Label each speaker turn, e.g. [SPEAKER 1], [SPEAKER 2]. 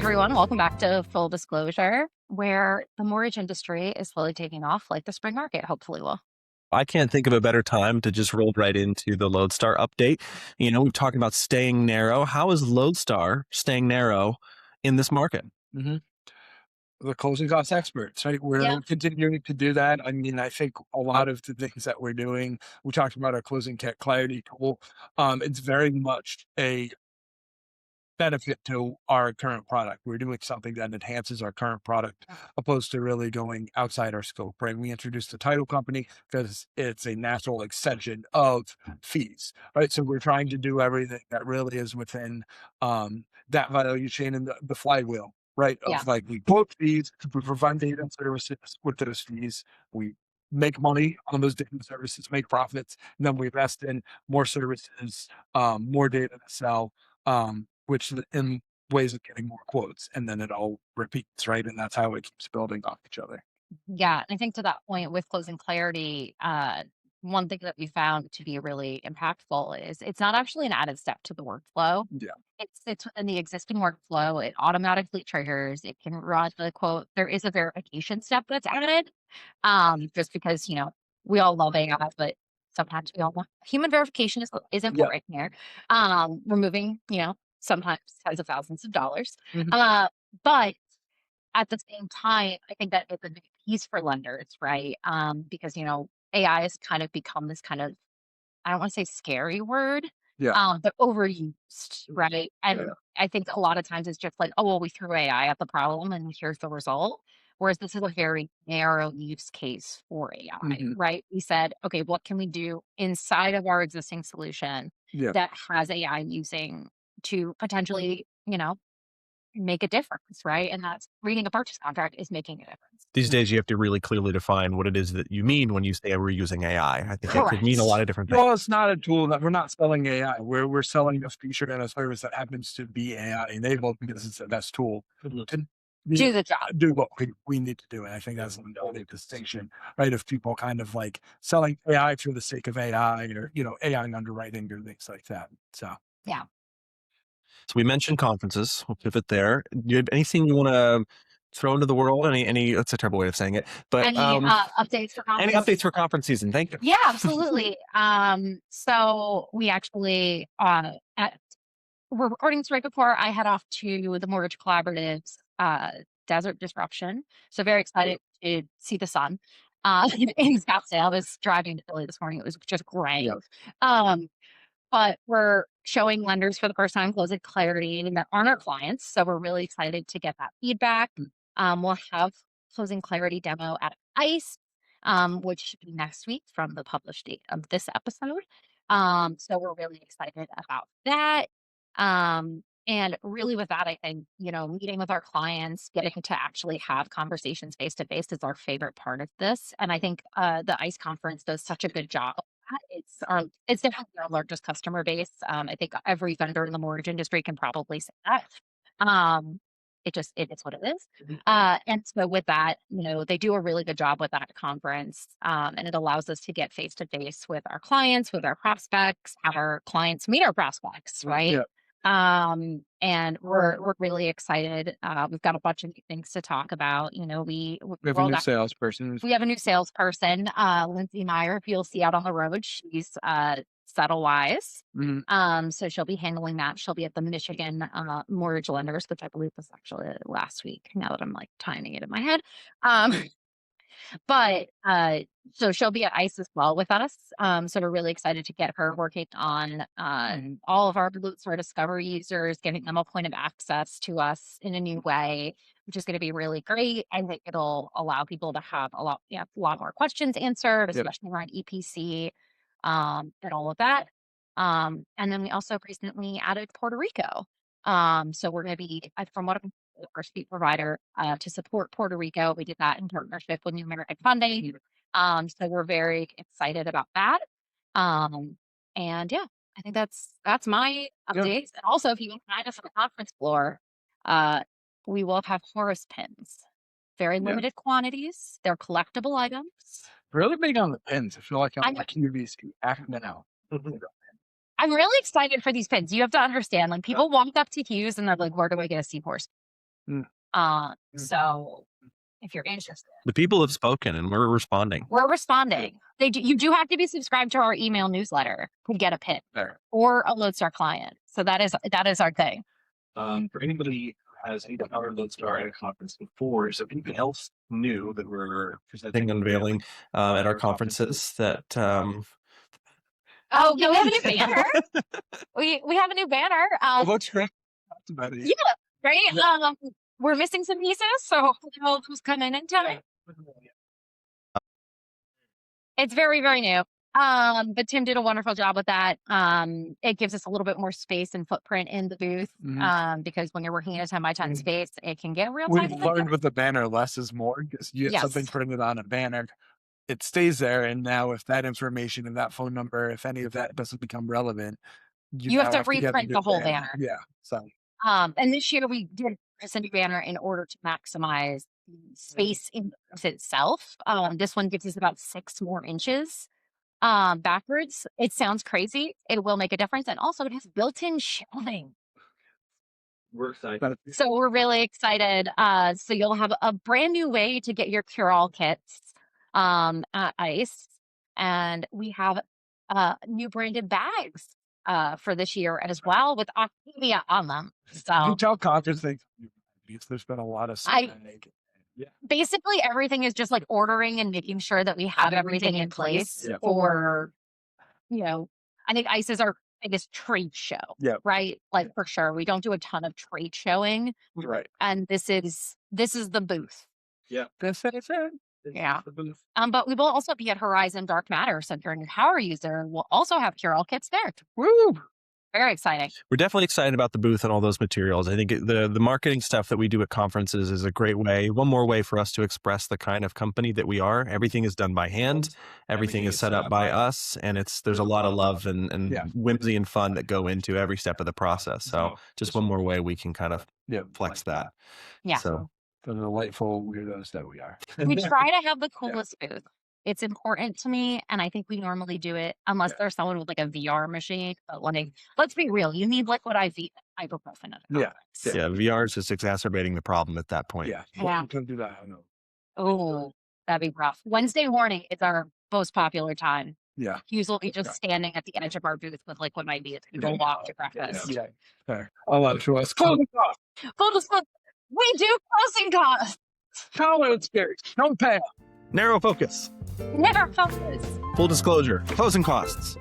[SPEAKER 1] everyone. Welcome back to Full Disclosure, where the mortgage industry is slowly taking off like the spring market, hopefully will.
[SPEAKER 2] I can't think of a better time to just roll right into the Lodestar update. We're talking about staying narrow. How is Lodestar staying narrow in this market?
[SPEAKER 3] hmm The closing cost experts, right?
[SPEAKER 1] Yeah.
[SPEAKER 3] We're continuing to do that. I mean, I think a lot of the things that we're doing, we talked about our closing clarity tool. It's very much a benefit to our current product. We're doing something that enhances our current product opposed to really going outside our scope, right? We introduced the title company because it's a natural extension of fees, right? So we're trying to do everything that really is within that value chain and the flywheel, right?
[SPEAKER 1] Yeah.
[SPEAKER 3] Of like we quote fees, we provide data and services with those fees, we make money on those data and services, make profits, and then we invest in more services, more data to sell, which in ways of getting more quotes, and then it all repeats, right? And that's how it keeps building off each other.
[SPEAKER 1] Yeah. And I think to that point with closing clarity, one thing that we found to be really impactful is it's not actually an added step to the workflow.
[SPEAKER 3] Yeah.
[SPEAKER 1] It's in the existing workflow. It automatically triggers. It can run the quote. There is a verification step that's added, just because we all love AI, but sometimes we all want human verification is
[SPEAKER 3] Yeah.
[SPEAKER 1] important here. Removing sometimes tens of thousands of dollars,
[SPEAKER 3] Mhm.
[SPEAKER 1] but at the same time, I think that it's a big piece for lenders, right? Because AI has kind of become this kind of, I don't want to say scary word,
[SPEAKER 3] Yeah.
[SPEAKER 1] but overused, right? And
[SPEAKER 3] Yeah.
[SPEAKER 1] I think a lot of times it's just like, oh, well, we threw AI at the problem and here's the result. Whereas this is a very narrow use case for AI,
[SPEAKER 3] Mhm.
[SPEAKER 1] right? We said, okay, what can we do inside of our existing solution
[SPEAKER 3] Yeah.
[SPEAKER 1] that has AI using to potentially, make a difference, right? And that's reading a purchase contract is making a difference.
[SPEAKER 2] These days, you have to really clearly define what it is that you mean when you say we're using AI. I think it could mean a lot
[SPEAKER 1] Correct.
[SPEAKER 2] of different things.
[SPEAKER 3] Well, it's not a tool that we're not selling AI. We're selling a feature and a service that happens to be AI enabled because it's the best tool to
[SPEAKER 1] Do the job.
[SPEAKER 3] do what we need to do. And I think that's an important distinction, right? Of people kind of like selling AI for the sake of AI or, AI underwriting or things like that. So
[SPEAKER 1] Yeah.
[SPEAKER 2] So we mentioned conferences. We'll pivot there. Do you have anything you want to throw into the world? Any? That's a terrible way of saying it. But
[SPEAKER 1] Any updates for
[SPEAKER 2] any
[SPEAKER 1] conference?
[SPEAKER 2] updates for conference season? Thank you.
[SPEAKER 1] Yeah, absolutely. So we actually we're recording this right before I head off to the Mortgage Collaborative's Desert Disruption. So very excited to see the sun in Scottsdale. I was driving to Philly this morning. It was just great.
[SPEAKER 3] yeah,
[SPEAKER 1] Um, but we're showing lenders for the first time closing clarity that aren't our clients. So we're really excited to get that feedback. We'll have closing clarity demo at ICE, which should be next week from the published date of this episode. So we're really excited about that. And really with that, I think, meeting with our clients, getting to actually have conversations face to face is our favorite part of this. And I think the ICE conference does such a good job. It's definitely our largest customer base. I think every vendor in the mortgage industry can probably say that. Um, it is what it is. And so with that, they do a really good job with that conference. And it allows us to get face to face with our clients, with our prospects, have our clients meet our prospects, right?
[SPEAKER 3] yeah.
[SPEAKER 1] And we're really excited. We've got a bunch of new things to talk about.
[SPEAKER 3] We have a new salesperson.
[SPEAKER 1] We have a new salesperson, Lindsay Meyer, who you'll see out on the road. She's Settle Wise.
[SPEAKER 3] Mhm.
[SPEAKER 1] So she'll be handling that. She'll be at the Michigan Mortgage Lenders, which I believe was actually last week. Now that I'm like timing it in my head. Um, but so she'll be at ICE as well with us. So we're really excited to get her working on all of our Lutzer Discovery users, giving them a point of access to us in a new way, which is going to be really great. I think it'll allow people to have a lot more questions answered,
[SPEAKER 3] Yep.
[SPEAKER 1] especially around EPC and all of that. And then we also recently added Puerto Rico. So we're going to be, from what I'm the first fee provider to support Puerto Rico. We did that in partnership with New American Funding. So we're very excited about that. And yeah, I think that's my
[SPEAKER 3] Yeah.
[SPEAKER 1] updates. And also, if you can find us on the conference floor, we will have Horus pins. Very
[SPEAKER 3] Yeah.
[SPEAKER 1] limited quantities. They're collectible items.
[SPEAKER 3] Really big on the pins. I feel like I'm
[SPEAKER 1] I'm
[SPEAKER 3] like QVC acting now.
[SPEAKER 1] I'm really excited for these pins. You have to understand, like people walk up to Hughes and they're like, "Where do I get a seahorse?"
[SPEAKER 3] Mm.
[SPEAKER 1] So if you're interested,
[SPEAKER 2] The people have spoken and we're responding.
[SPEAKER 1] we're responding. You do have to be subscribed to our email newsletter to get a pin
[SPEAKER 3] There.
[SPEAKER 1] or a Lodestar client. So that is our thing.
[SPEAKER 2] For anybody who has any our Lodestar at a conference before, is there anything else new that we're presenting, unveiling at our conferences that
[SPEAKER 1] Oh, yeah, we have a new banner. We have a new banner.
[SPEAKER 3] What's right? That's about it.
[SPEAKER 1] Yeah, right. We're missing some pieces, so hopefully all those come in time. It's very, very new. But Tim did a wonderful job with that. It gives us a little bit more space and footprint in the booth. Because when you're working in a 10x10 space, it can get real
[SPEAKER 3] We've
[SPEAKER 1] tight.
[SPEAKER 3] learned with the banner, less is more, because you get something
[SPEAKER 1] Yes.
[SPEAKER 3] printed on a banner, it stays there, and now if that information and that phone number, if any of that doesn't become relevant,
[SPEAKER 1] You have
[SPEAKER 3] now
[SPEAKER 1] to
[SPEAKER 3] get
[SPEAKER 1] reprint
[SPEAKER 3] new
[SPEAKER 1] the whole banner.
[SPEAKER 3] Yeah, so
[SPEAKER 1] And this year we did a new banner in order to maximize the space in the booth itself. This one gives us about 6 more inches backwards. It sounds crazy. It will make a difference. And also it has built-in shelving.
[SPEAKER 2] we're excited?
[SPEAKER 1] So we're really excited. So you'll have a brand new way to get your cure-all kits at ICE. And we have new branded bags for this year as well with Octavia on them.
[SPEAKER 3] you
[SPEAKER 1] So
[SPEAKER 3] can tell conference things, because there's been a lot of
[SPEAKER 1] basically everything is just like ordering and making sure that we have everything in place for, I think ICE is our biggest trade show, right? Like for sure. We don't do a ton of trade showing.
[SPEAKER 3] right.
[SPEAKER 1] And this is the booth.
[SPEAKER 3] This is it.
[SPEAKER 1] Yeah. But we will also be at Horizon Dark Matter. So if you're a new power user, we'll also have cure-all kits there.
[SPEAKER 3] Woo!
[SPEAKER 1] Very exciting.
[SPEAKER 2] We're definitely excited about the booth and all those materials. I think the marketing stuff that we do at conferences is a great way, one more way for us to express the kind of company that we are. Everything is done by hand. Everything is set up by us. And there's a lot of love and whimsy and fun that go into every step of the process. So just one more way we can kind of flex that.
[SPEAKER 1] Yeah.
[SPEAKER 2] So
[SPEAKER 3] The delightful weirdos that we are.
[SPEAKER 1] We try to have the coolest booth. It's important to me, and I think we normally do it unless there's someone with like a VR machine. But let's be real, you need liquid IV ibuprofen.
[SPEAKER 3] Yeah.
[SPEAKER 2] VR is just exacerbating the problem at that point.
[SPEAKER 3] Yeah.
[SPEAKER 1] Yeah.
[SPEAKER 3] You can do that. I know.
[SPEAKER 1] Oh, that'd be rough. Wednesday morning is our most popular time.
[SPEAKER 3] Yeah.
[SPEAKER 1] Hughes will be just standing at the edge of our booth with liquid IV as people walk to breakfast.
[SPEAKER 3] Yeah. Fair. I'll let you us.
[SPEAKER 1] Full disclosure, we do closing costs.
[SPEAKER 3] College scary. Don't pay.
[SPEAKER 2] Narrow focus.
[SPEAKER 1] Never focus.
[SPEAKER 2] Full disclosure. Closing costs.